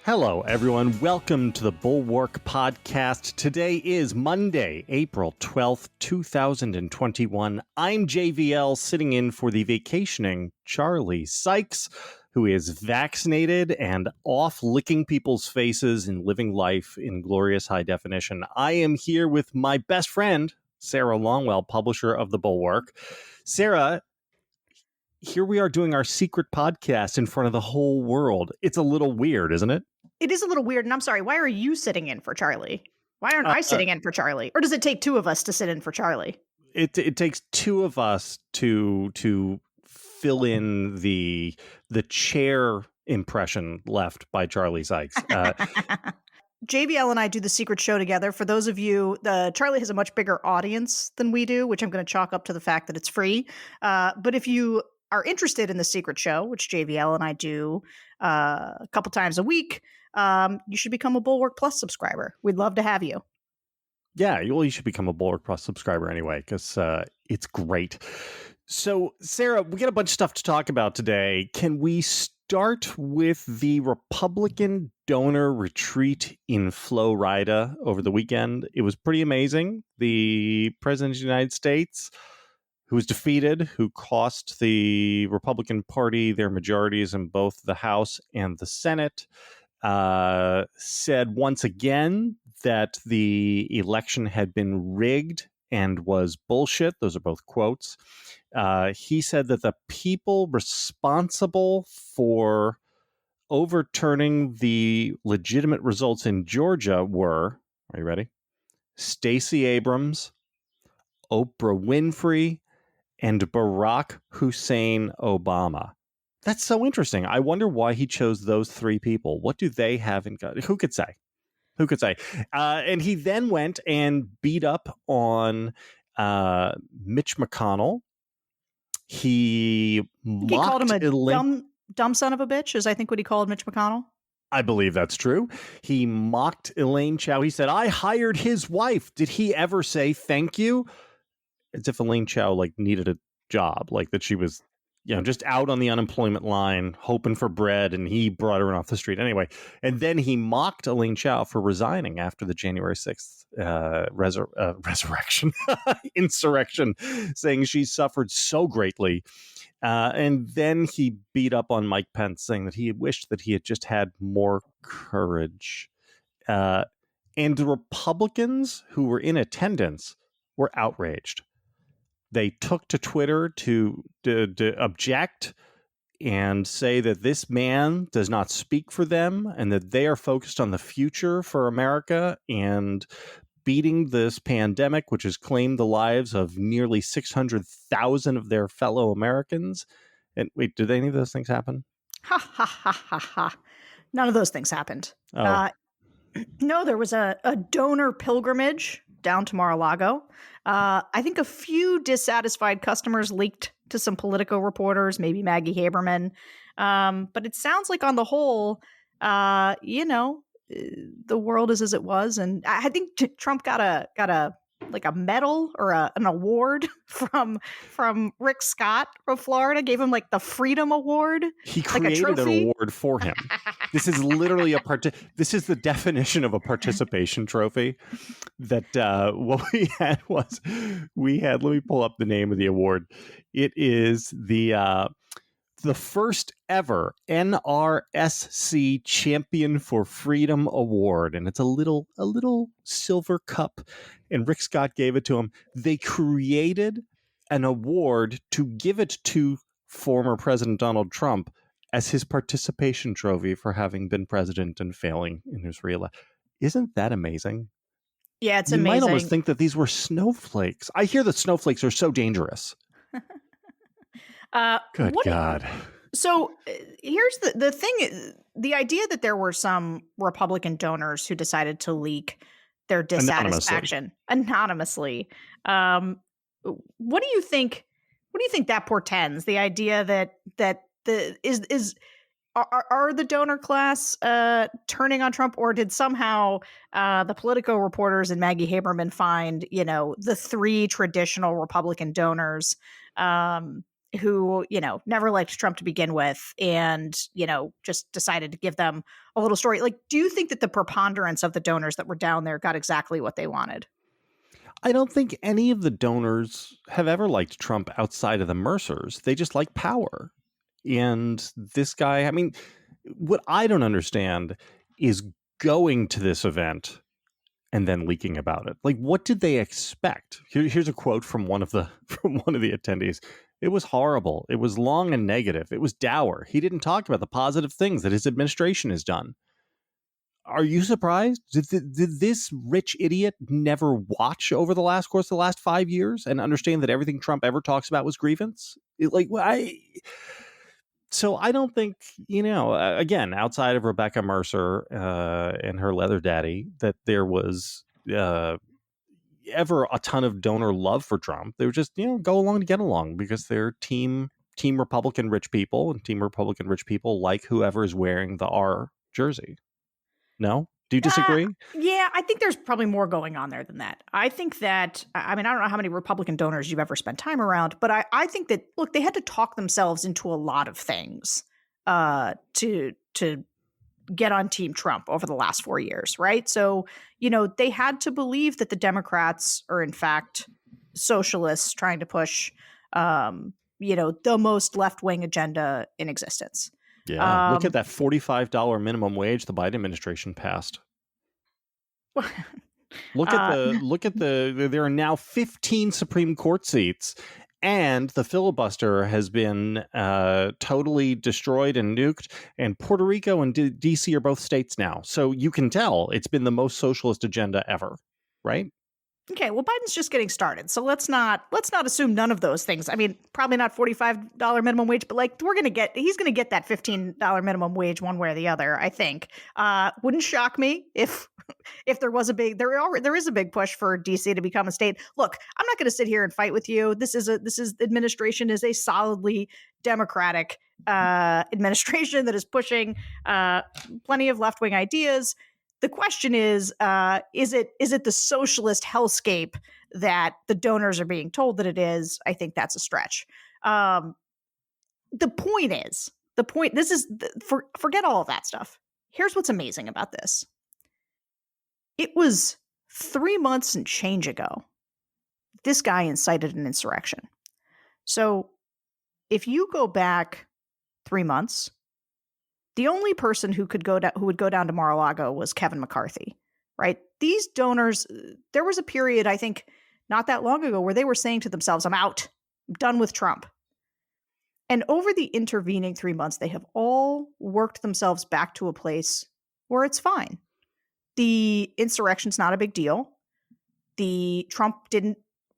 Hello, everyone. Welcome to the Bulwark podcast. Today is Monday, April 12th, 2021. I'm JVL, sitting in for the vacationing Charlie Sykes, who is vaccinated and off licking people's faces and living life in glorious high definition. I am here with my best friend, Sarah Longwell, publisher of the Bulwark. Sarah, here we are doing our secret podcast in front of the whole world. It's a little weird, isn't it? It is a little weird, and I'm sorry, why are you sitting in for Charlie? Why aren't I sitting in for Charlie? Or does it take two of us to sit in for Charlie? It takes two of us to fill in the chair impression left by Charlie Sykes. JVL and I do the secret show together. For those of you, Charlie has a much bigger audience than we do, which I'm going to chalk up to the fact that it's free. But if you are interested in the secret show, which JVL and I do a couple times a week, you should become a Bulwark Plus subscriber. We'd love to have you. Yeah, well, you should become a Bulwark Plus subscriber anyway, because it's great. So, Sarah, we got a bunch of stuff to talk about today. Can we start with the Republican Donor Retreat in Florida over the weekend? It was pretty amazing. The President of the United States, who was defeated, who cost the Republican Party their majorities in both the House and the Senate, said once again that the election had been rigged and was bullshit. Those are both quotes. He said that the people responsible for overturning the legitimate results in Georgia were, are you ready? Stacey Abrams, Oprah Winfrey, and Barack Hussein Obama. That's so interesting. I wonder why he chose those three people. What do they have in common? Who could say? Who could say? And he then went and beat up on Mitch McConnell. He called him a dumb son of a bitch, is I think what he called Mitch McConnell. I believe that's true. He mocked Elaine Chao. He said, I hired his wife. Did he ever say thank you? As if Elaine Chao needed a job, that she was, just out on the unemployment line, hoping for bread, and he brought her off the street anyway. And then he mocked Elaine Chao for resigning after the January 6th insurrection, saying she suffered so greatly. And then he beat up on Mike Pence, saying that he wished that he had just had more courage. And the Republicans who were in attendance were outraged. They took to Twitter to object and say that this man does not speak for them and that they are focused on the future for America and beating this pandemic, which has claimed the lives of nearly 600,000 of their fellow Americans. And wait, did any of those things happen? Ha, ha, ha, ha, ha. None of those things happened. Oh. No, there was a donor pilgrimage down to Mar-a-Lago. I think a few dissatisfied customers leaked to some Politico reporters, maybe Maggie Haberman. But it sounds like on the whole, the world is as it was. And I think Trump got a medal or an award from Rick Scott of Florida, gave him the Freedom Award. He created an award for him. This is literally this is the definition of a participation trophy. That what we had, let me pull up the name of the award. It is the first ever NRSC Champion for Freedom Award. And it's a little silver cup. And Rick Scott gave it to him. They created an award to give it to former President Donald Trump as his participation trophy for having been president and failing in his reelection. Isn't that amazing? Yeah, it's amazing. You might almost think that these were snowflakes. I hear that snowflakes are so dangerous. Good God. So here's the thing. The idea that there were some Republican donors who decided to leak their dissatisfaction anonymously. What do you think that portends? The idea that are the donor class turning on Trump, or did somehow the Politico reporters and Maggie Haberman find the three traditional Republican donors who, never liked Trump to begin with and, just decided to give them a little story. Like, do you think that the preponderance of the donors that were down there got exactly what they wanted? I don't think any of the donors have ever liked Trump outside of the Mercers. They just like power. And this guy, I mean, what I don't understand is going to this event and then leaking about it. Like, what did they expect? Here's a quote from one of the attendees. It was horrible. It was long and negative. It was dour. He didn't talk about the positive things that his administration has done. Are you surprised? Did this rich idiot never watch over the course of the last 5 years and understand that everything Trump ever talks about was grievance? So I don't think, again, outside of Rebecca Mercer and her leather daddy, that there was ever a ton of donor love for Trump. They were just, go along to get along because they're team Republican rich people, and team Republican rich people like whoever is wearing the R jersey. No? Do you disagree? Yeah, I think there's probably more going on there than that. I think that, I don't know how many Republican donors you've ever spent time around, but I think that, look, they had to talk themselves into a lot of things to get on Team Trump over the last 4 years, right? So, they had to believe that the Democrats are, in fact, socialists trying to push, the most left-wing agenda in existence. Yeah, look at that $45 minimum wage the Biden administration passed. Look at there are now 15 Supreme Court seats, and the filibuster has been totally destroyed and nuked, and Puerto Rico and DC are both states now. So you can tell it's been the most socialist agenda ever, right? Okay, well, Biden's just getting started, so let's not assume none of those things. I mean, probably not $45 minimum wage, but he's gonna get that $15 minimum wage one way or the other. I think. Wouldn't shock me if there was there is a big push for DC to become a state. Look, I'm not going to sit here and fight with you. This administration is a solidly Democratic administration that is pushing plenty of left wing ideas. The question is it the socialist hellscape that the donors are being told that it is? I think that's a stretch. The point, forget all of that stuff. Here's what's amazing about this. It was 3 months and change ago, this guy incited an insurrection. So if you go back 3 months, the only person who would go down to Mar-a-Lago was Kevin McCarthy, right? These donors, there was a period, I think, not that long ago, where they were saying to themselves, I'm out. I'm done with Trump. And over the intervening 3 months, they have all worked themselves back to a place where it's fine. The insurrection's not a big deal. The Trump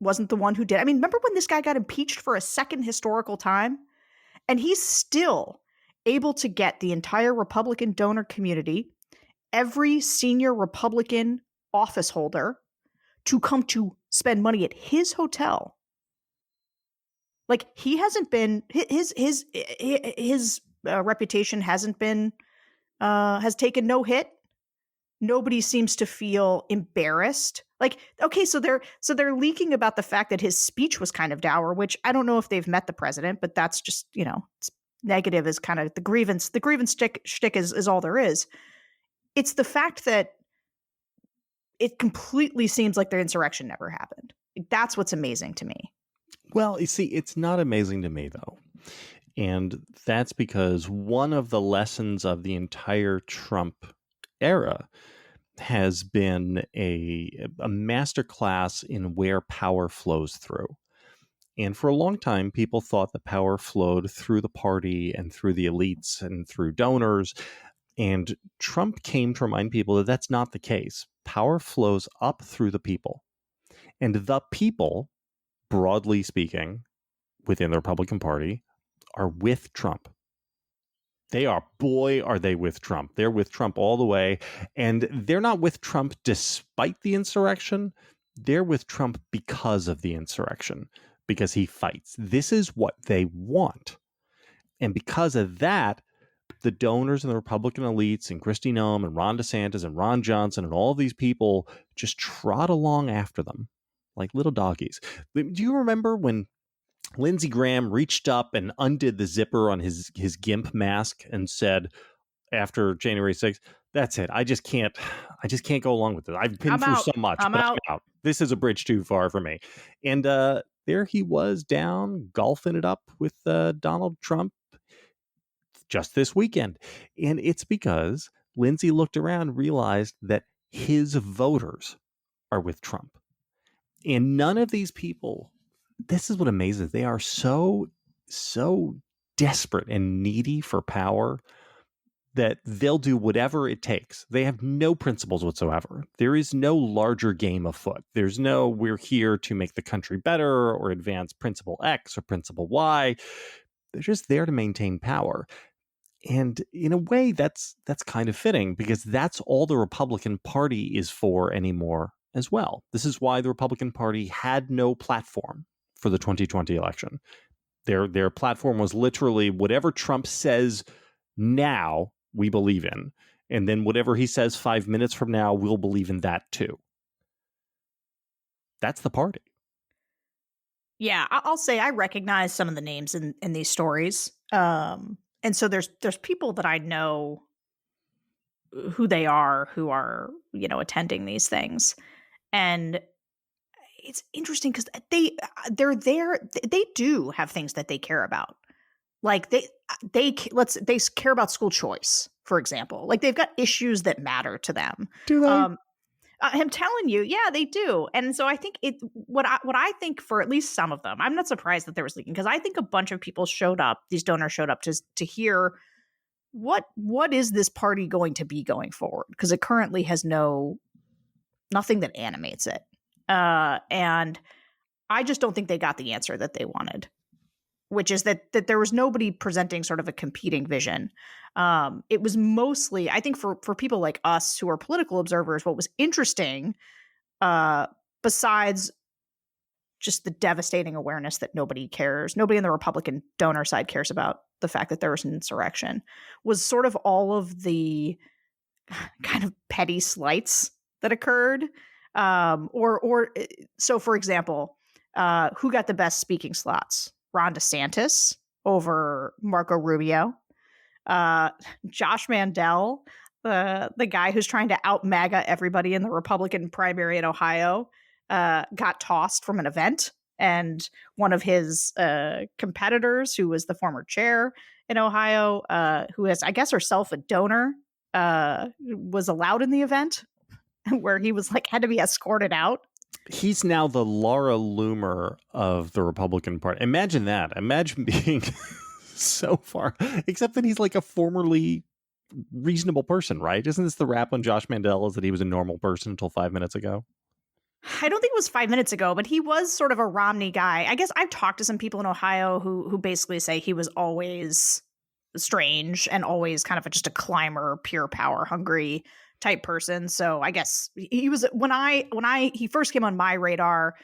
wasn't the one who did. I mean, remember when this guy got impeached for a second historical time? And he's still able to get the entire Republican donor community, every senior Republican office holder, to come to spend money at his hotel. Like, he hasn't been, his reputation hasn't been, has taken no hit. Nobody seems to feel embarrassed. Like, okay, so they're leaking about the fact that his speech was kind of dour, which I don't know if they've met the president, but that's just, it's negative is kind of the grievance. The grievance shtick is all there is. It's the fact that it completely seems like the insurrection never happened. That's what's amazing to me. Well, you see, it's not amazing to me, though. And that's because one of the lessons of the entire Trump era has been a masterclass in where power flows through. And for a long time, people thought that power flowed through the party and through the elites and through donors. And Trump came to remind people that that's not the case. Power flows up through the people. And the people, broadly speaking, within the Republican Party, are with Trump. They are, boy, are they with Trump. They're with Trump all the way. And they're not with Trump despite the insurrection. They're with Trump because of the insurrection, because he fights. This is what they want. And because of that, the donors and the Republican elites and Kristi Noem and Ron DeSantis and Ron Johnson and all of these people just trot along after them like little doggies. Do you remember when Lindsey Graham reached up and undid the zipper on his GIMP mask and said, after January 6th, that's it. I just can't go along with it. I've been through so much, I'm but out. I'm out. This is a bridge too far for me. And there he was down golfing it up with Donald Trump just this weekend. And it's because Lindsey looked around, realized that his voters are with Trump. And none of these people, this is what amazes, they are so desperate and needy for power that they'll do whatever it takes. They have no principles whatsoever. There is no larger game afoot. There's no, we're here to make the country better or advance principle X or principle Y. They're just there to maintain power. And in a way, that's kind of fitting, because that's all the Republican Party is for anymore as well. This is why the Republican Party had no platform for the 2020 election. Their platform was literally whatever Trump says now, we believe in. And then whatever he says 5 minutes from now, we'll believe in that too. That's the party. Yeah, I'll say I recognize some of the names in these stories. And so there's people that I know who they are, who are, attending these things. And it's interesting because they're there. They do have things that they care about. Like they care about school choice, for example. Like they've got issues that matter to them. Do they? I'm telling you, yeah, they do. And so I think what I think for at least some of them, I'm not surprised that there was leaking, because I think a bunch of people showed up. These donors showed up to hear what is this party going to be going forward, because it currently has nothing that animates it. And I just don't think they got the answer that they wanted, which is that there was nobody presenting sort of a competing vision. It was mostly, I think, for people like us who are political observers, what was interesting, besides just the devastating awareness that nobody on the Republican donor side cares about the fact that there was an insurrection, was sort of all of the kind of petty slights that occurred. So, for example, who got the best speaking slots? Ron DeSantis over Marco Rubio. Josh Mandel, the guy who's trying to out MAGA everybody in the Republican primary in Ohio, got tossed from an event. And one of his competitors, who was the former chair in Ohio, who is, I guess, herself a donor, was allowed in the event, where he was had to be escorted out. He's now the Laura Loomer of the Republican Party. Imagine that. Imagine being so far, except that he's like a formerly reasonable person, right? Isn't this the rap on Josh Mandel, is that he was a normal person until 5 minutes ago? I don't think it was 5 minutes ago, but he was sort of a Romney guy. I guess I've talked to some people in Ohio who basically say he was always strange and always kind of just a climber, pure power hungry type person. So I guess he was, when he first came on my radar,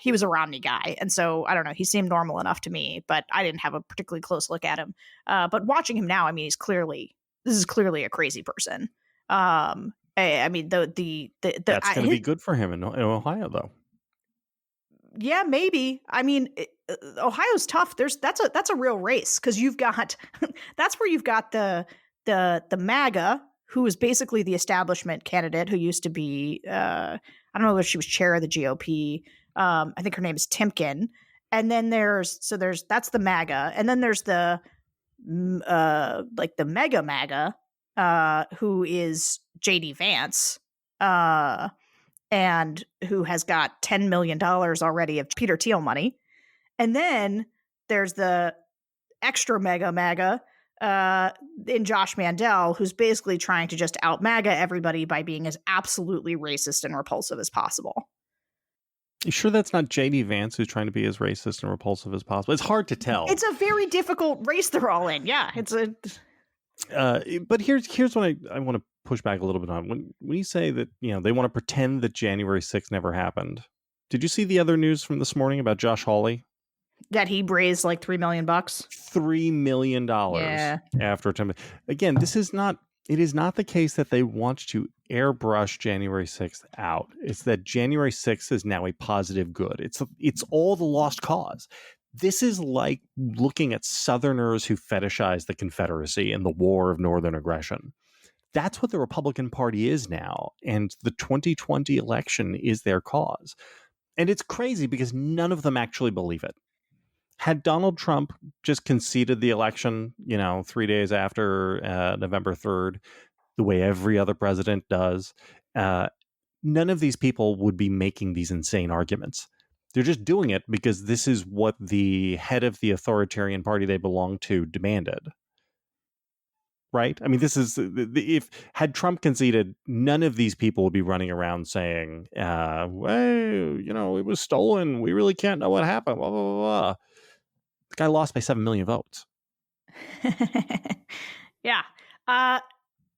he was a Romney guy. And so I don't know, he seemed normal enough to me, but I didn't have a particularly close look at him. But watching him now, I mean, this is clearly a crazy person. I mean, that's going to be good for him in Ohio, though. Yeah, maybe. I mean, Ohio's tough. That's a real race, because you've got that's where you've got the MAGA, who is basically the establishment candidate, who used to be I don't know if she was chair of the GOP. I think her name is Timken. And then that's the MAGA, and then there's the the mega MAGA, who is JD Vance, and who has got $10 million already of Peter Thiel money. And then there's the extra mega MAGA in Josh Mandel, who's basically trying to just out MAGA everybody by being as absolutely racist and repulsive as possible. You sure that's not JD Vance who's trying to be as racist and repulsive as possible? It's hard to tell. It's a very difficult race they're all in. Yeah, it's a... but here's what I want to push back a little bit on. When you say that, they want to pretend that January 6th never happened. Did you see the other news from this morning about Josh Hawley? That he raised like $3 million. $3 million after a time. Again, it is not the case that they want to airbrush January 6th out. It's that January 6th is now a positive good. It's all the lost cause. This is like looking at Southerners who fetishize the Confederacy and the war of Northern aggression. That's what the Republican Party is now. And the 2020 election is their cause. And it's crazy because none of them actually believe it. Had Donald Trump just conceded the election, 3 days after November 3rd, the way every other president does, none of these people would be making these insane arguments. They're just doing it because this is what the head of the authoritarian party they belong to demanded. Right? I mean, this is if had Trump conceded, none of these people would be running around saying, well, it was stolen. We really can't know what happened. Blah, blah, blah, blah. The guy lost by 7 million votes. Yeah. I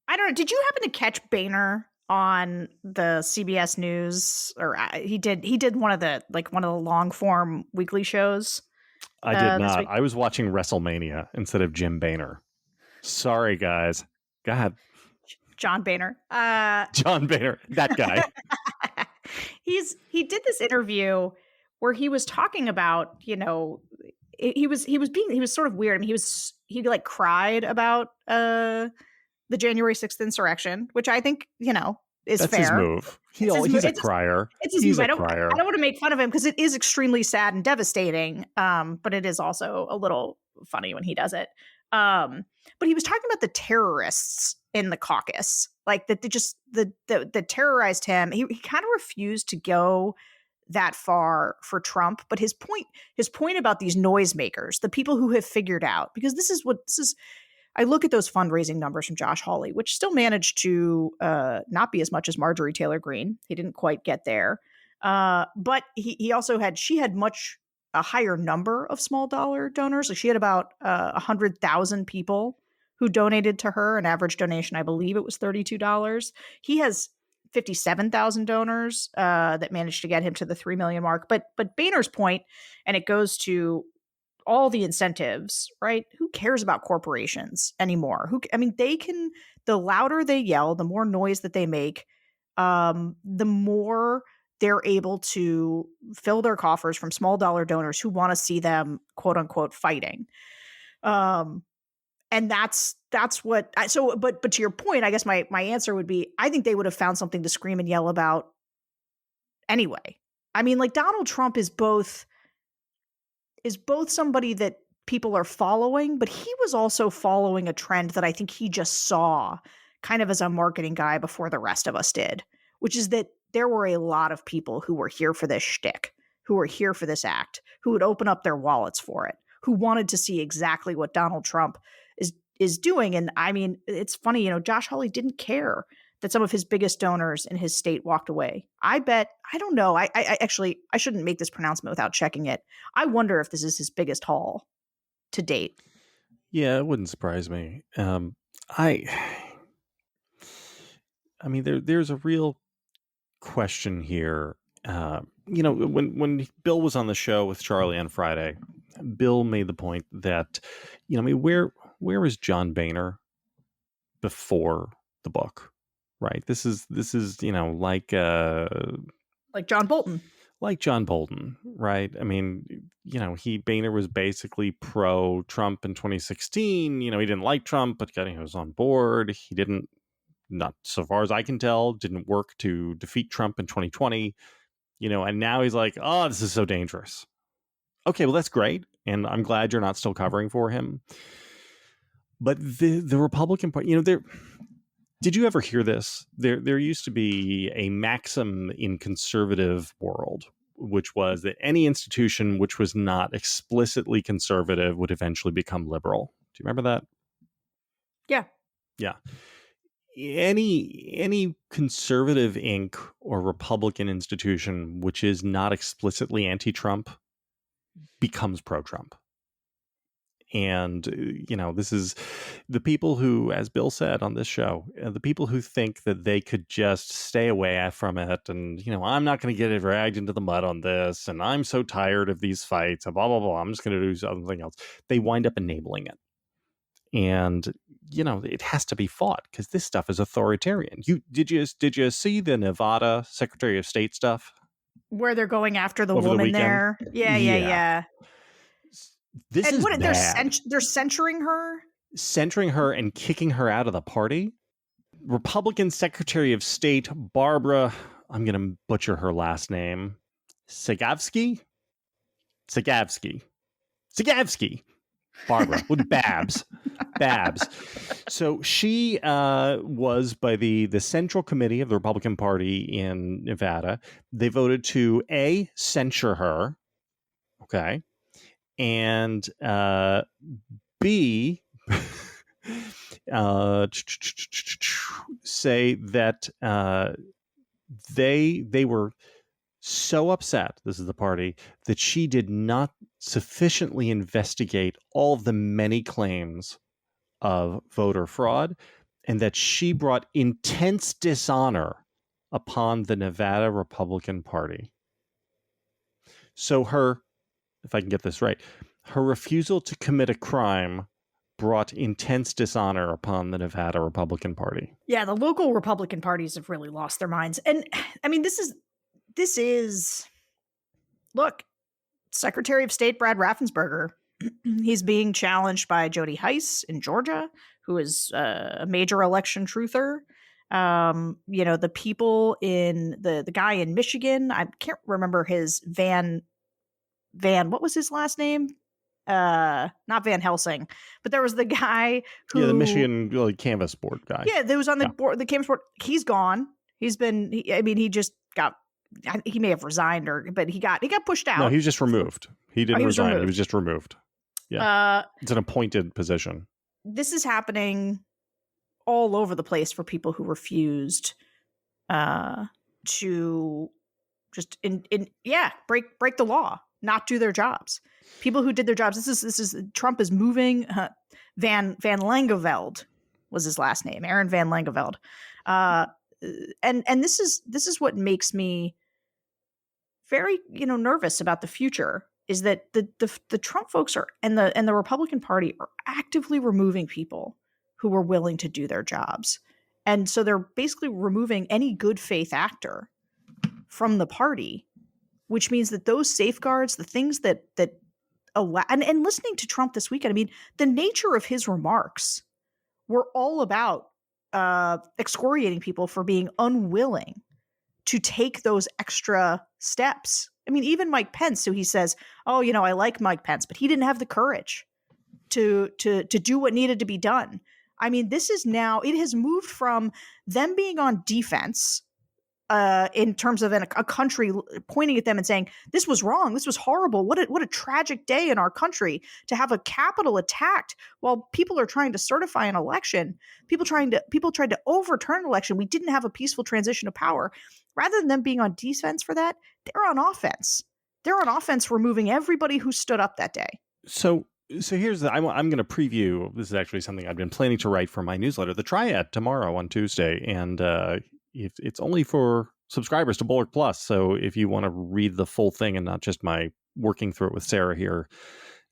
don't know. Did you happen to catch Boehner on the CBS News? Or he did one of the long form weekly shows. I did not. I was watching WrestleMania instead of Jim Boehner. Sorry, guys. Go ahead. John Boehner. John Boehner, that guy. He did this interview where he was talking about, he was sort of weird. I mean, he cried about the January 6th insurrection, which I think, is That's fair. His move. He's a crier. He's a crier. I don't want to make fun of him because it is extremely sad and devastating. But it is also a little funny when he does it. But he was talking about the terrorists in the caucus, like that that terrorized him. He kind of refused to go that far for Trump. But his point about these noisemakers, the people who have figured out, because this is. I look at those fundraising numbers from Josh Hawley, which still managed to not be as much as Marjorie Taylor Greene. He didn't quite get there. But he also had a higher number of small dollar donors. Like she had about 100,000 people who donated to her. An average donation, I believe it was $32. He has 57,000 donors that managed to get him to the 3 million mark. But Boehner's point, and it goes to all the incentives, right? Who cares about corporations anymore? The louder they yell, the more noise that they make, the more they're able to fill their coffers from small dollar donors who want to see them, quote unquote, fighting. And that's what but to your point, I guess my answer would be, I think they would have found something to scream and yell about anyway. I mean, like Donald Trump is both somebody that people are following, but he was also following a trend that I think he just saw kind of as a marketing guy before the rest of us did, which is that there were a lot of people who were here for this shtick, who were here for this act, who would open up their wallets for it, who wanted to see exactly what Donald Trump is doing. And I mean, it's funny, Josh Hawley didn't care that some of his biggest donors in his state walked away. I don't know. I actually shouldn't make this pronouncement without checking it. I wonder if this is his biggest haul to date. Yeah, it wouldn't surprise me. I mean, there's a real question here. When Bill was on the show with Charlie on Friday, Bill made the point that, where was John Boehner before the book? Right. This is like John Bolton. Like John Bolton, right? I mean, Boehner was basically pro Trump in 2016. He didn't like Trump, but he was on board. He didn't, not so far as I can tell, didn't work to defeat Trump in 2020. And now he's like, oh, this is so dangerous. Okay, well, that's great. And I'm glad you're not still covering for him. But the Republican Party, did you ever hear this? There used to be a maxim in conservative world, which was that any institution which was not explicitly conservative would eventually become liberal. Do you remember that? Yeah. Yeah. Any conservative Inc. or Republican institution which is not explicitly anti-Trump becomes pro-Trump. And, this is the people who, as Bill said on this show, the people who think that they could just stay away from it. And, I'm not going to get dragged into the mud on this. And I'm so tired of these fights and blah, blah, blah. I'm just going to do something else. They wind up enabling it. And, it has to be fought because this stuff is authoritarian. Did you see the Nevada Secretary of State stuff? Where they're going after the woman there? Yeah. This and is what bad. they're censuring her? Censoring her and kicking her out of the party. Republican Secretary of State Barbara, I'm going to butcher her last name, Sagavsky? Barbara, with Babs. So she was by the Central Committee of the Republican Party in Nevada. They voted to A, censure her, okay, and B, say that they were so upset, this is the party, that she did not sufficiently investigate all of the many claims of voter fraud, and that she brought intense dishonor upon the Nevada Republican Party. So her, if I can get this right, her refusal to commit a crime brought intense dishonor upon the Nevada Republican Party. Yeah, the local Republican parties have really lost their minds. And I mean, this is look, Secretary of State Brad Raffensberger, he's being challenged by Jody Heiss in Georgia, who is a major election truther. The people in the guy in Michigan, I can't remember his Van, what was his last name? Not Van Helsing, but there was the guy who, the Michigan canvas board guy. Yeah, there was on the board, the canvas board. He's gone. He may have resigned, but he got pushed out. No, he was just removed. He didn't resign. Removed. He was just removed. Yeah, it's an appointed position. This is happening all over the place for people who refused to just break the law, not do their jobs. People who did their jobs. This is Trump is moving. Van Langeveld was his last name. Aaron Van Langeveld. And this is what makes me very nervous about the future, is that the Trump folks are and the Republican Party are actively removing people who were willing to do their jobs. And so they're basically removing any good faith actor from the party, which means that those safeguards, the things that allow, and listening to Trump this weekend, I mean, the nature of his remarks were all about excoriating people for being unwilling to take those extra steps. I mean, even Mike Pence, who he says, oh, I like Mike Pence, but he didn't have the courage to do what needed to be done. I mean, this is now, it has moved from them being on defense in terms of a country pointing at them and saying, this was wrong, this was horrible, what a tragic day in our country to have a Capitol attacked while people are trying to certify an election. People tried to overturn an election. We didn't have a peaceful transition of power. Rather than them being on defense for that, they're on offense. They're on offense, removing everybody who stood up that day. So here's I'm going to preview. This is actually something I've been planning to write for my newsletter, The Triad, tomorrow on Tuesday. And it's only for subscribers to Bulwark Plus. So if you want to read the full thing and not just my working through it with Sarah here,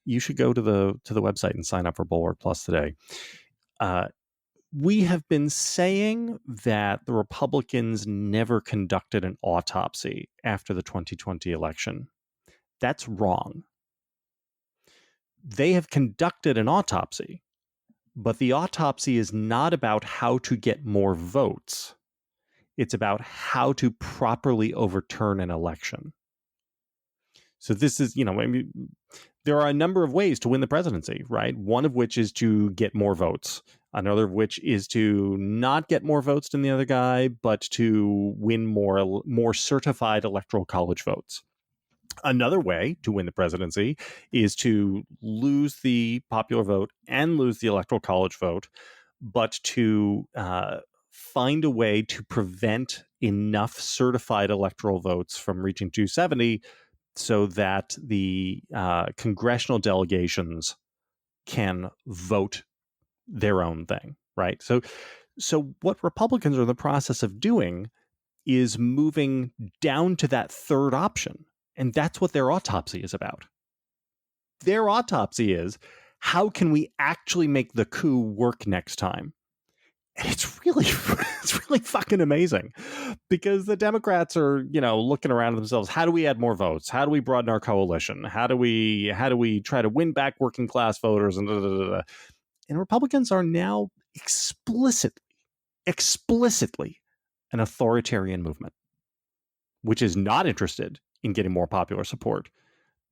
you should go to the website and sign up for Bulwark Plus today. We have been saying that the Republicans never conducted an autopsy after the 2020 election. That's wrong. They have conducted an autopsy, but the autopsy is not about how to get more votes. It's about how to properly overturn an election. So this is, there are a number of ways to win the presidency, right? One of which is to get more votes. Another of which is to not get more votes than the other guy, but to win more certified electoral college votes. Another way to win the presidency is to lose the popular vote and lose the electoral college vote, but to find a way to prevent enough certified electoral votes from reaching 270 so that the congressional delegations can vote their own thing, right? So what Republicans are in the process of doing is moving down to that third option. And that's what their autopsy is about. Their autopsy is, how can we actually make the coup work next time? And it's really fucking amazing, because the Democrats are, looking around at themselves. How do we add more votes? How do we broaden our coalition? How do we try to win back working class voters? And And Republicans are now explicitly an authoritarian movement, which is not interested in getting more popular support,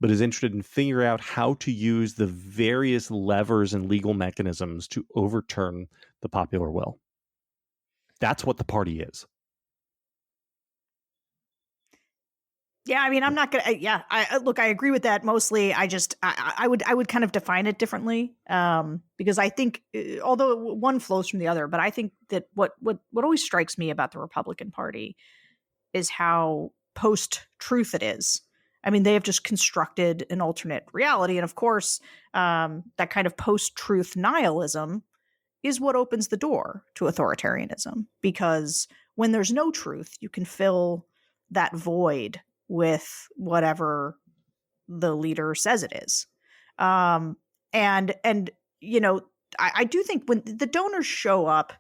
but is interested in figuring out how to use the various levers and legal mechanisms to overturn the popular will. That's what the party is. Yeah, I mean, I'm not gonna. Yeah, I agree with that mostly. I would kind of define it differently, because I think, although one flows from the other, but I think that what always strikes me about the Republican Party is how post-truth it is. I mean, they have just constructed an alternate reality, and of course, that kind of post-truth nihilism is what opens the door to authoritarianism, because when there's no truth, you can fill that void with whatever the leader says it is. And I do think when the donors show up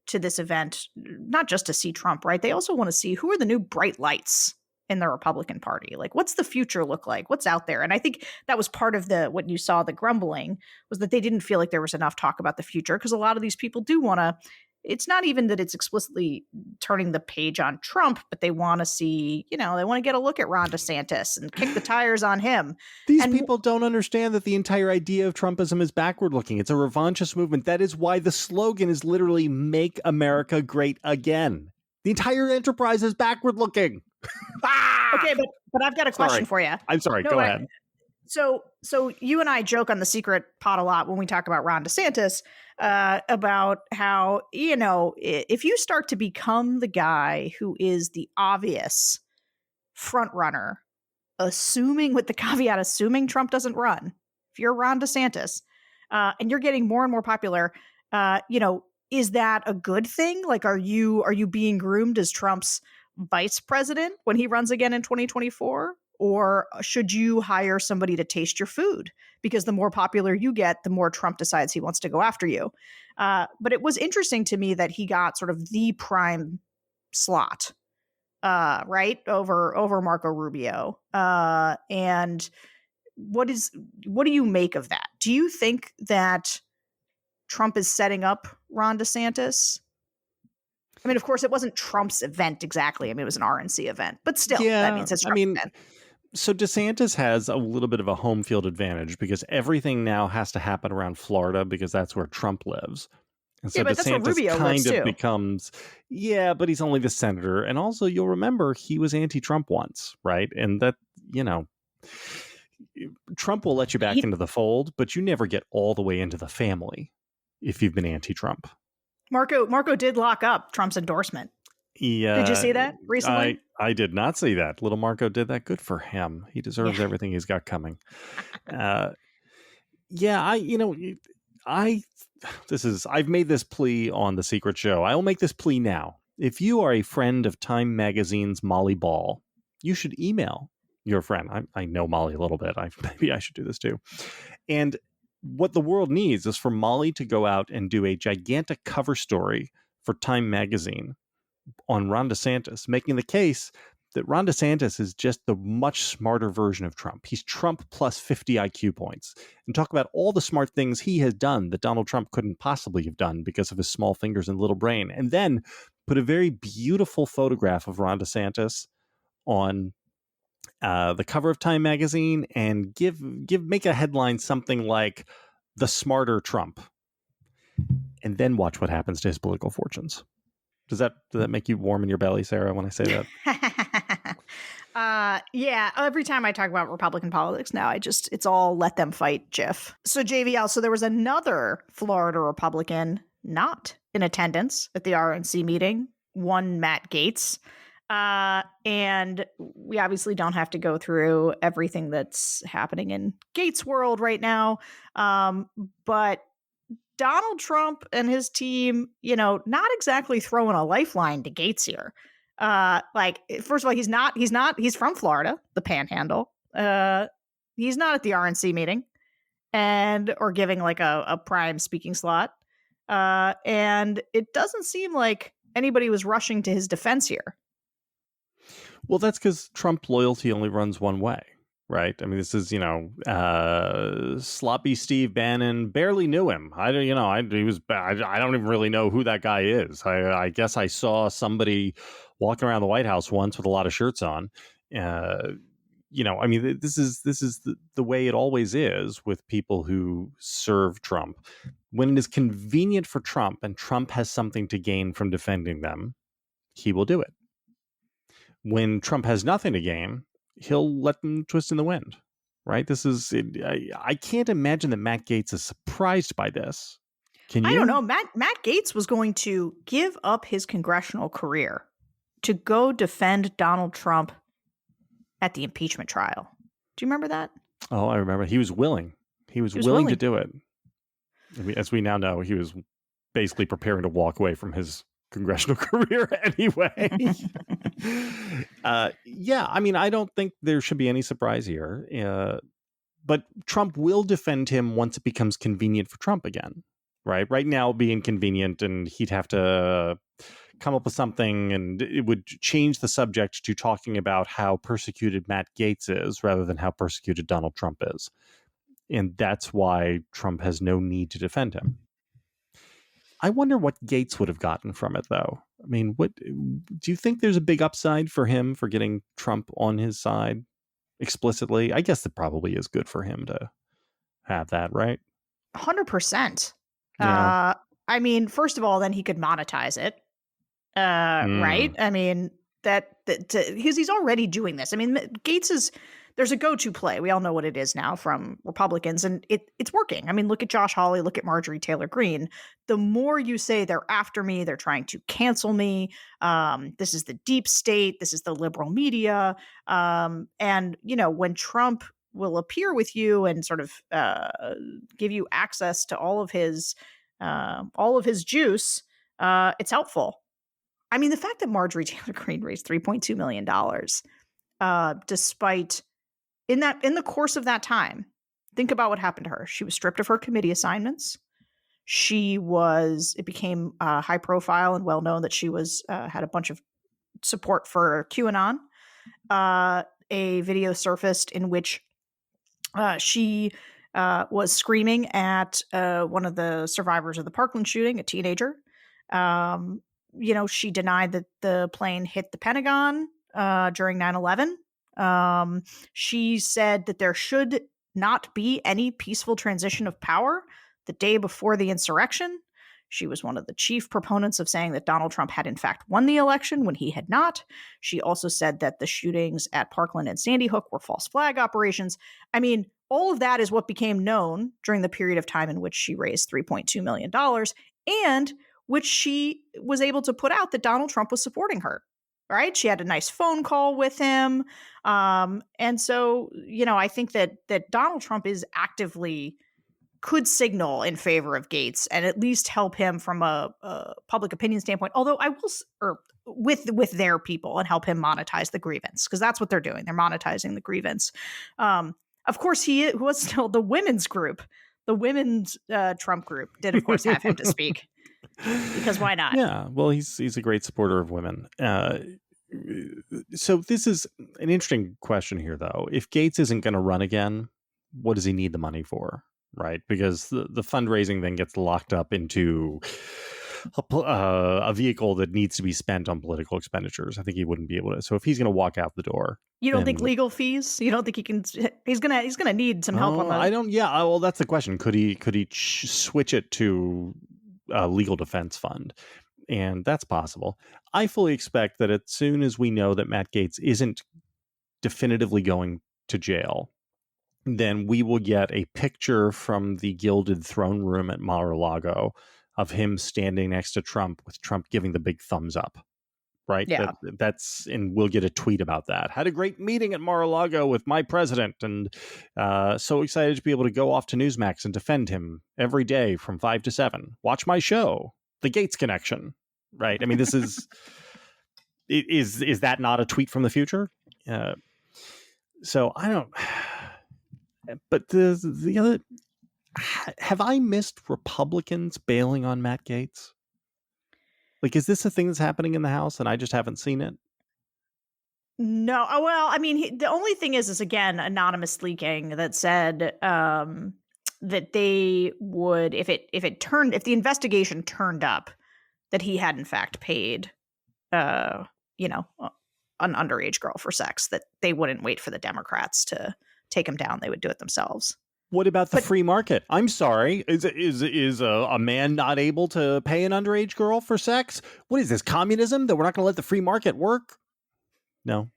to this event, not just to see Trump, right? They also want to see who are the new bright lights in the Republican Party. Like, what's the future look like? What's out there? And I think that was part of what you saw, the grumbling, was that they didn't feel like there was enough talk about the future, because a lot of these people do want to. It's not even that it's explicitly turning the page on Trump, but they want to see, they want to get a look at Ron DeSantis and kick the tires on him. These people don't understand that the entire idea of Trumpism is backward looking. It's a revanchist movement. That is why the slogan is literally "Make America Great Again." The entire enterprise is backward looking. Okay, but I've got a question for you. I'm sorry. Go ahead. So you and I joke on the Secret Pod a lot when we talk about Ron DeSantis, about how, if you start to become the guy who is the obvious front runner, with the caveat, assuming Trump doesn't run, if you're Ron DeSantis, and you're getting more and more popular, is that a good thing? Like, are you being groomed as Trump's vice president when he runs again in 2024? Or should you hire somebody to taste your food? Because the more popular you get, the more Trump decides he wants to go after you. But it was interesting to me that he got sort of the prime slot, right, over Marco Rubio. And what do you make of that? Do you think that Trump is setting up Ron DeSantis? I mean, of course, it wasn't Trump's event exactly. I mean, it was an RNC event, but still, that means it's Trump's event. So DeSantis has a little bit of a home field advantage, because everything now has to happen around Florida, because that's where Trump lives. And so but that's where Rubio kind of too. becomes, but he's only the senator. And also, you'll remember he was anti-Trump once, right? And that, Trump will let you back into the fold, but you never get all the way into the family if you've been anti-Trump. Marco did lock up Trump's endorsement. Yeah. Did you see that recently? I did not see that. Little Marco did that. Good for him. He deserves everything he's got coming. I've made this plea on The Secret Show. I will make this plea now. If you are a friend of Time Magazine's Molly Ball, you should email your friend. I know Molly a little bit. Maybe I should do this too. And what the world needs is for Molly to go out and do a gigantic cover story for Time Magazine on Ron DeSantis, making the case that Ron DeSantis is just the much smarter version of Trump. He's Trump plus 50 IQ points, and talk about all the smart things he has done that Donald Trump couldn't possibly have done because of his small fingers and little brain. And then put a very beautiful photograph of Ron DeSantis on the cover of Time Magazine, and make a headline something like "The Smarter Trump," and then watch what happens to his political fortunes. Does that make you warm in your belly, Sarah, when I say that? Yeah. Every time I talk about Republican politics now, it's all let them fight GIF. So JVL, so there was another Florida Republican not in attendance at the RNC meeting, one Matt Gaetz. And we obviously don't have to go through everything that's happening in Gaetz' world right now. But Donald Trump and his team, not exactly throwing a lifeline to Gaetz here. First of all, he's from Florida, the Panhandle. He's not at the RNC meeting or giving like a prime speaking slot. And it doesn't seem like anybody was rushing to his defense here. Well, that's because Trump loyalty only runs one way, right? I mean, this is, sloppy Steve Bannon. Barely knew him. I don't even really know who that guy is. I guess I saw somebody walking around the White House once with a lot of shirts on. I mean, this is the way it always is with people who serve Trump. When it is convenient for Trump and Trump has something to gain from defending them, he will do it. When Trump has nothing to gain, he'll let them twist in the wind, right? I can't imagine that Matt Gaetz is surprised by this. Can you? I don't know. Matt Gaetz was going to give up his congressional career to go defend Donald Trump at the impeachment trial. Do you remember that? Oh, I remember. He was willing. He was willing to do it. As we now know, he was basically preparing to walk away from his congressional career anyway. I mean, I don't think there should be any surprise here. But Trump will defend him once it becomes convenient for Trump again, right? Right now, it'd be inconvenient, and he'd have to come up with something, and it would change the subject to talking about how persecuted Matt Gaetz is rather than how persecuted Donald Trump is. And that's why Trump has no need to defend him. I wonder what Gaetz would have gotten from it, though. I mean, what do you think there's a big upside for him for getting Trump on his side explicitly? I guess that probably is good for him to have that, right? 100%. Yeah. I mean, first of all, then he could monetize it, right? I mean, because he's already doing this. I mean, there's a go-to play. We all know what it is now from Republicans, and it's working. I mean, look at Josh Hawley, look at Marjorie Taylor Greene. The more you say they're after me, they're trying to cancel me. This is the deep state. This is the liberal media. And, when Trump will appear with you and sort of give you access to all of his juice, it's helpful. I mean, the fact that Marjorie Taylor Greene raised $3.2 million, despite in the course of that time, think about what happened to her. She was stripped of her committee assignments. It became high profile and well known that she had a bunch of support for QAnon. A video surfaced in which she was screaming at one of the survivors of the Parkland shooting, a teenager. She denied that the plane hit the Pentagon during 9/11. She said that there should not be any peaceful transition of power the day before the insurrection. She was one of the chief proponents of saying that Donald Trump had in fact won the election when he had not. She also said that the shootings at Parkland and Sandy Hook were false flag operations. I mean, all of that is what became known during the period of time in which she raised $3.2 million and which she was able to put out that Donald Trump was supporting her. Right? She had a nice phone call with him. And so, I think that Donald Trump could signal in favor of Gaetz and at least help him from a public opinion standpoint. Although with their people and help him monetize the grievance, because that's what they're doing. They're monetizing the grievance. Of course, he was still the women's group. The women's Trump group did, of course, have him to speak. Because why not? Yeah, well, he's a great supporter of women. So this is an interesting question here, though. If Gaetz isn't going to run again, what does he need the money for, right? Because the fundraising then gets locked up into a vehicle that needs to be spent on political expenditures. I think he wouldn't be able to. So if he's going to walk out the door, you don't think legal fees? You don't think he can? He's gonna need some help on that. I don't. Yeah. Well, that's the question. Could he switch it to a legal defense fund? And that's possible. I fully expect that as soon as we know that Matt Gaetz isn't definitively going to jail, then we will get a picture from the gilded throne room at Mar-a-Lago of him standing next to Trump with Trump giving the big thumbs up. Right? Yeah. And we'll get a tweet about that. Had a great meeting at Mar-a-Lago with my president, and so excited to be able to go off to Newsmax and defend him every day from 5 to 7. Watch my show, The Gaetz Connection. Right? I mean, this is is that not a tweet from the future? So I don't. But the other, have I missed Republicans bailing on Matt Gaetz? Like, is this a thing that's happening in the House and I just haven't seen it? No, well, I mean, the only thing is again anonymous leaking that said that they would, if the investigation turned up, that he had in fact paid, you know, an underage girl for sex, that they wouldn't wait for the Democrats to take him down; they would do it themselves. What about the free market? I'm sorry. Is a man not able to pay an underage girl for sex? What is this, communism, that we're not going to let the free market work? No,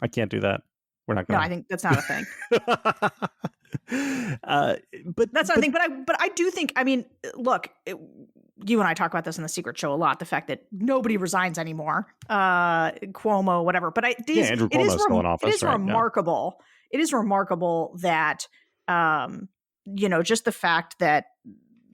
I can't do that. We're not going to. No, I think that's not a thing. But that's not a thing. But I do think, I mean, look, you and I talk about this in the Secret Show a lot, the fact that nobody resigns anymore, Cuomo, whatever. But Andrew Cuomo's still in office, it is right? remarkable. It is remarkable that, you know, just the fact that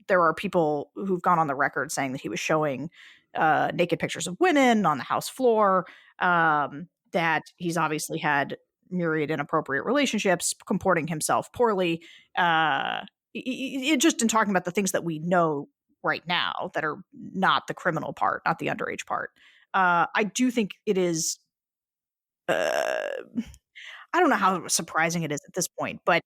there are people who've gone on the record saying that he was showing naked pictures of women on the House floor, that he's obviously had myriad inappropriate relationships, comporting himself poorly, just in talking about the things that we know right now that are not the criminal part, not the underage part. I do think it is, I don't know how surprising it is at this point, but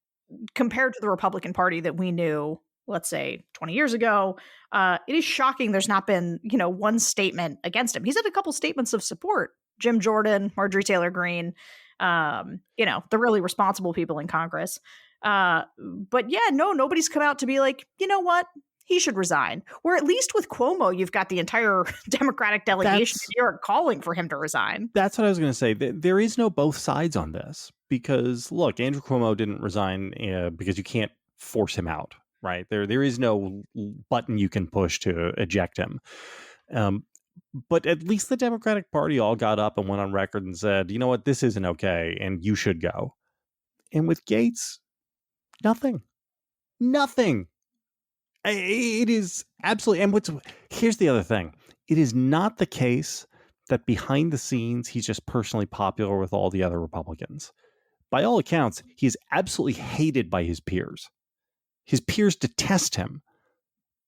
compared to the Republican Party that we knew, let's say 20 years ago, it is shocking there's not been, you know, one statement against him. He's had a couple statements of support. Jim Jordan, Marjorie Taylor Greene, you know, the really responsible people in Congress. But yeah, nobody's come out to be like, you know what? He should resign. Or at least with Cuomo, you've got the entire Democratic delegation in New York calling for him to resign. That's what I was going to say. There is no both sides on this because, look, Andrew Cuomo didn't resign because you can't force him out, right? There is no button you can push to eject him. But at least the Democratic Party all got up and went on record and said, you know what, this isn't okay and you should go. And with Gaetz, nothing. It is absolutely. And here's the other thing. It is not the case that behind the scenes, he's just personally popular with all the other Republicans. By all accounts, he is absolutely hated by his peers. His peers detest him,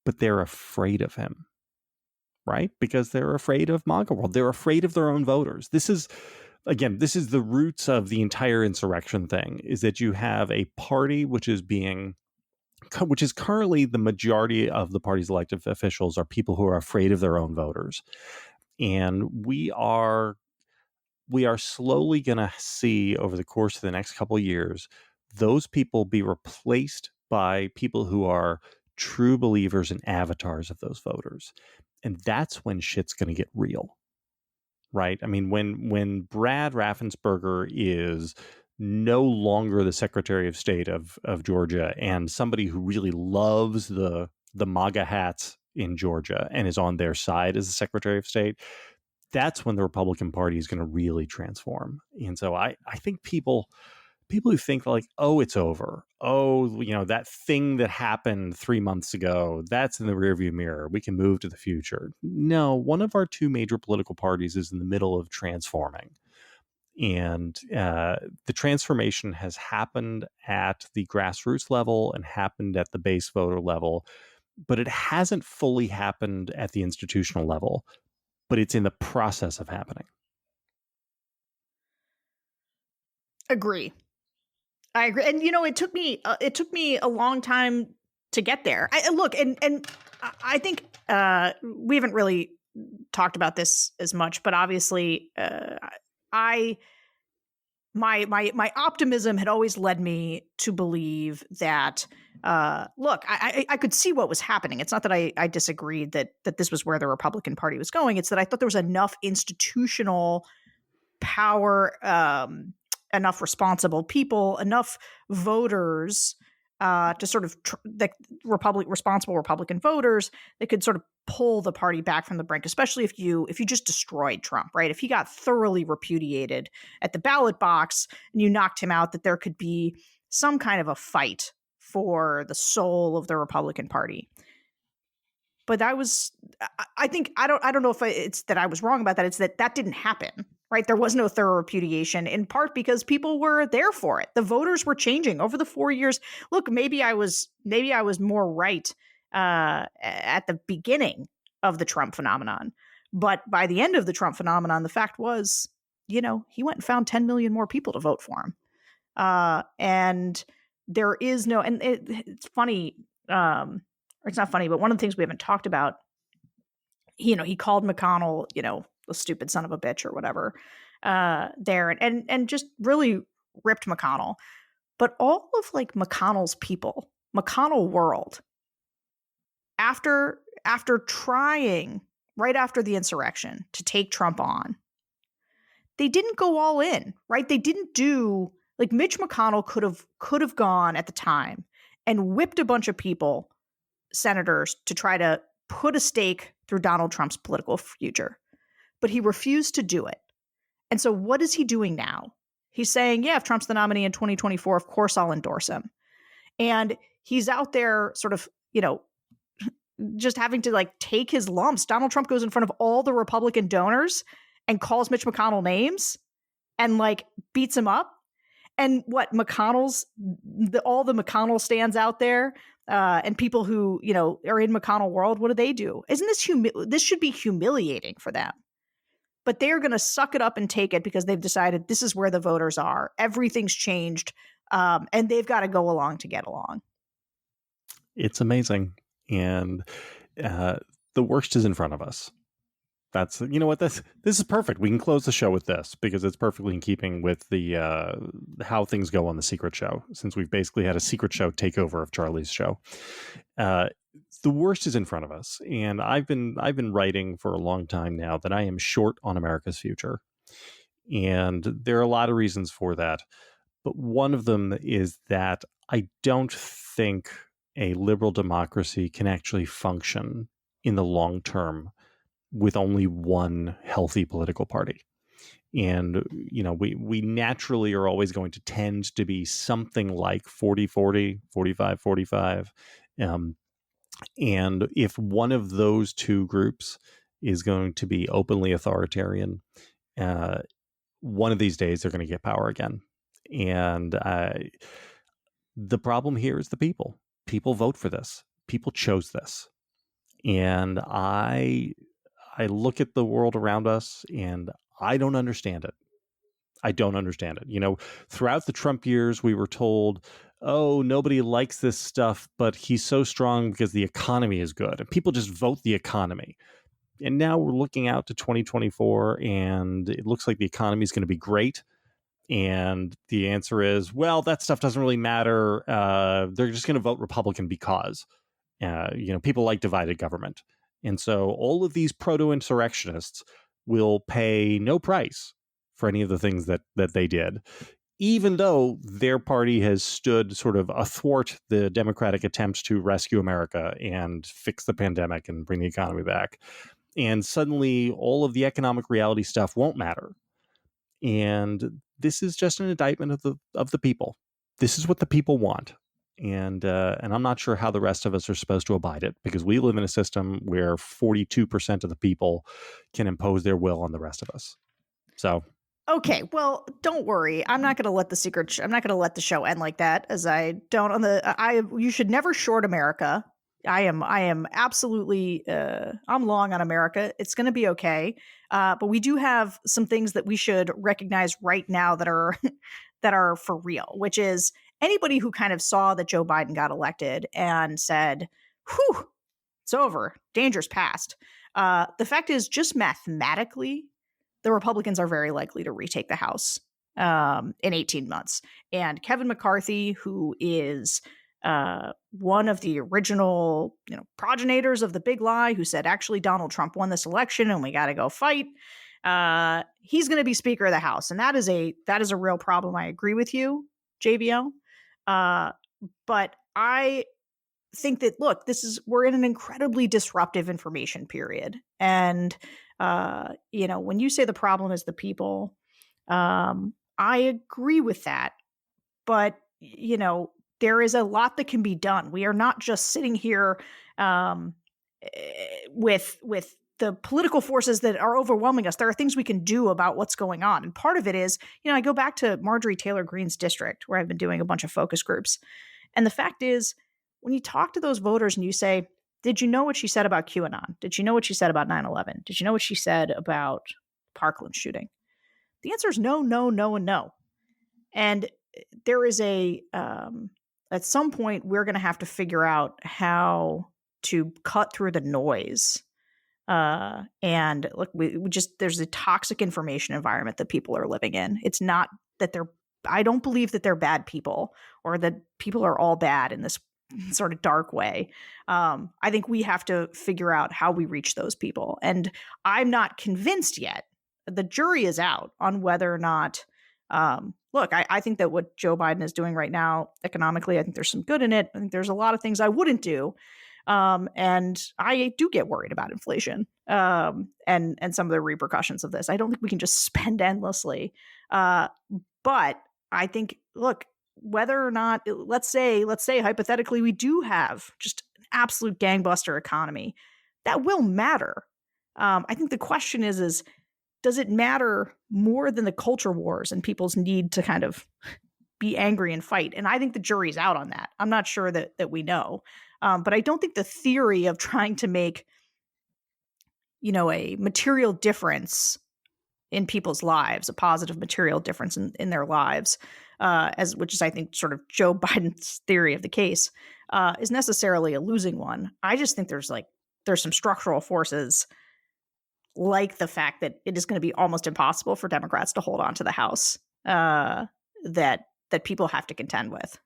but they're afraid of him, right? Because they're afraid of MAGA world. They're afraid of their own voters. This is the roots of the entire insurrection thing, is that you have a party which is currently the majority of the party's elected officials are people who are afraid of their own voters. And we are slowly going to see over the course of the next couple of years, those people be replaced by people who are true believers and avatars of those voters. And that's when shit's going to get real, right? I mean, when Brad Raffensberger is no longer the Secretary of State of Georgia and somebody who really loves the MAGA hats in Georgia and is on their side as the Secretary of State, that's when the Republican Party is going to really transform. And so I think people who think like, oh, it's over. Oh, you know, that thing that happened 3 months ago, that's in the rearview mirror. We can move to the future. No, one of our two major political parties is in the middle of transforming. And the transformation has happened at the grassroots level and happened at the base voter level, but it hasn't fully happened at the institutional level, but it's in the process of happening. Agree. I agree. And, you know, it took me a long time to get there. I think we haven't really talked about this as much, but obviously my optimism had always led me to believe that, look, I could see what was happening. It's not that I disagreed that this was where the Republican Party was going. It's that I thought there was enough institutional power, enough responsible people, enough voters to sort of responsible Republican voters that could sort of pull the party back from the brink, especially if you just destroyed Trump, right? If he got thoroughly repudiated at the ballot box and you knocked him out, that there could be some kind of a fight for the soul of the Republican Party. But I think I don't know if it's that I was wrong about that. It's that didn't happen. right? There was no thorough repudiation, in part because people were there for it. The voters were changing over the 4 years. Look, maybe I was more right at the beginning of the Trump phenomenon, but by the end of the Trump phenomenon, the fact was, he went and found 10 million more people to vote for him. And there is no, and it's funny, or it's not funny, but one of the things we haven't talked about, he called McConnell, the stupid son of a bitch or whatever, there, and just really ripped McConnell. But all of like McConnell's people, McConnell world, after trying right after the insurrection to take Trump on, they didn't go all in, right? They didn't do like Mitch McConnell could have gone at the time and whipped a bunch of people, senators, to try to put a stake through Donald Trump's political future. But he refused to do it. And so what is he doing now? He's saying, yeah, if Trump's the nominee in 2024, of course I'll endorse him. And he's out there sort of, just having to like take his lumps. Donald Trump goes in front of all the Republican donors and calls Mitch McConnell names and like beats him up. And what all the McConnell stands out there and people who, are in McConnell world, what do? Isn't this this should be humiliating for them? But they're going to suck it up and take it because they've decided this is where the voters are. Everything's changed. And they've got to go along to get along. It's amazing. And the worst is in front of us. That's, this is perfect. We can close the show with this because it's perfectly in keeping with the how things go on the secret show, since we've basically had a secret show takeover of Charlie's show. The worst is in front of us, and I've been writing for a long time now that I am short on America's future, and there are a lot of reasons for that, but one of them is that I don't think a liberal democracy can actually function in the long term with only one healthy political party. And, we naturally are always going to tend to be something like 40-40, 45-45. And if one of those two groups is going to be openly authoritarian, one of these days they're going to get power again. And the problem here is the people. People vote for this. People chose this. And I look at the world around us and I don't understand it. I don't understand it. Throughout the Trump years, we were told, oh, nobody likes this stuff, but he's so strong because the economy is good. And people just vote the economy. And now we're looking out to 2024 and it looks like the economy is going to be great. And the answer is, well, that stuff doesn't really matter. They're just going to vote Republican because, people like divided government. And so all of these proto-insurrectionists will pay no price for any of the things that they did, even though their party has stood sort of athwart the Democratic attempts to rescue America and fix the pandemic and bring the economy back. And suddenly all of the economic reality stuff won't matter. And this is just an indictment of the people. This is what the people want. And I'm not sure how the rest of us are supposed to abide it, because we live in a system where 42% of the people can impose their will on the rest of us. So, okay, well, don't worry. I'm not going to let I'm not going to let the show end like that, as I don't you should never short America. I am absolutely I'm long on America. It's going to be okay. But we do have some things that we should recognize right now that are that are for real, which is anybody who kind of saw that Joe Biden got elected and said, whew, it's over, danger's past. The fact is, just mathematically, the Republicans are very likely to retake the House in 18 months. And Kevin McCarthy, who is one of the original progenitors of the big lie, who said, actually, Donald Trump won this election and we got to go fight. He's going to be Speaker of the House. And that is a real problem. I agree with you, JVL. But I think that, look, we're in an incredibly disruptive information period. And, when you say the problem is the people, I agree with that. But, there is a lot that can be done. We are not just sitting here with the political forces that are overwhelming us. There are things we can do about what's going on. And part of it is, I go back to Marjorie Taylor Greene's district where I've been doing a bunch of focus groups. And the fact is, when you talk to those voters and you say, did you know what she said about QAnon? Did you know what she said about 9/11? Did you know what she said about Parkland shooting? The answer is no, no, no, and no. And there is at some point, we're going to have to figure out how to cut through the noise. And look, there's a toxic information environment that people are living in. It's not that I don't believe that they're bad people or that people are all bad in this sort of dark way. I think we have to figure out how we reach those people. And I'm not convinced yet. The jury is out on whether or not, look, I think that what Joe Biden is doing right now economically, I think there's some good in it. I think there's a lot of things I wouldn't do. And I do get worried about inflation and some of the repercussions of this. I don't think we can just spend endlessly. But I think, look, whether or not, let's say hypothetically, we do have just an absolute gangbuster economy, that will matter. I think the question is does it matter more than the culture wars and people's need to kind of be angry and fight? And I think the jury's out on that. I'm not sure that we know. But I don't think the theory of trying to make, a material difference in people's lives, a positive material difference in their lives, which is, I think, sort of Joe Biden's theory of the case, is necessarily a losing one. I just think there's some structural forces, like the fact that it is going to be almost impossible for Democrats to hold on to the House, that people have to contend with.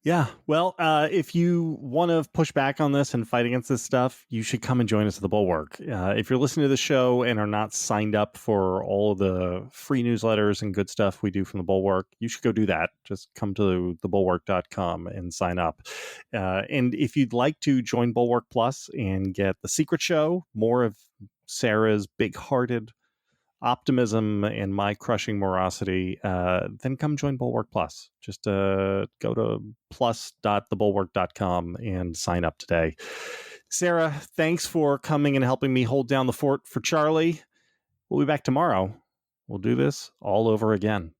Yeah, well, if you want to push back on this and fight against this stuff, you should come and join us at the Bulwark. If you're listening to the show and are not signed up for all of the free newsletters and good stuff we do from the Bulwark, you should go do that. Just come to thebulwark.com and sign up. And if you'd like to join Bulwark Plus and get the Secret Show, more of Sarah's big-hearted optimism and my crushing morosity, then come join Bulwark Plus. Just go to plus.thebulwark.com and sign up today. Sarah, thanks for coming and helping me hold down the fort for Charlie. We'll be back tomorrow. We'll do this all over again.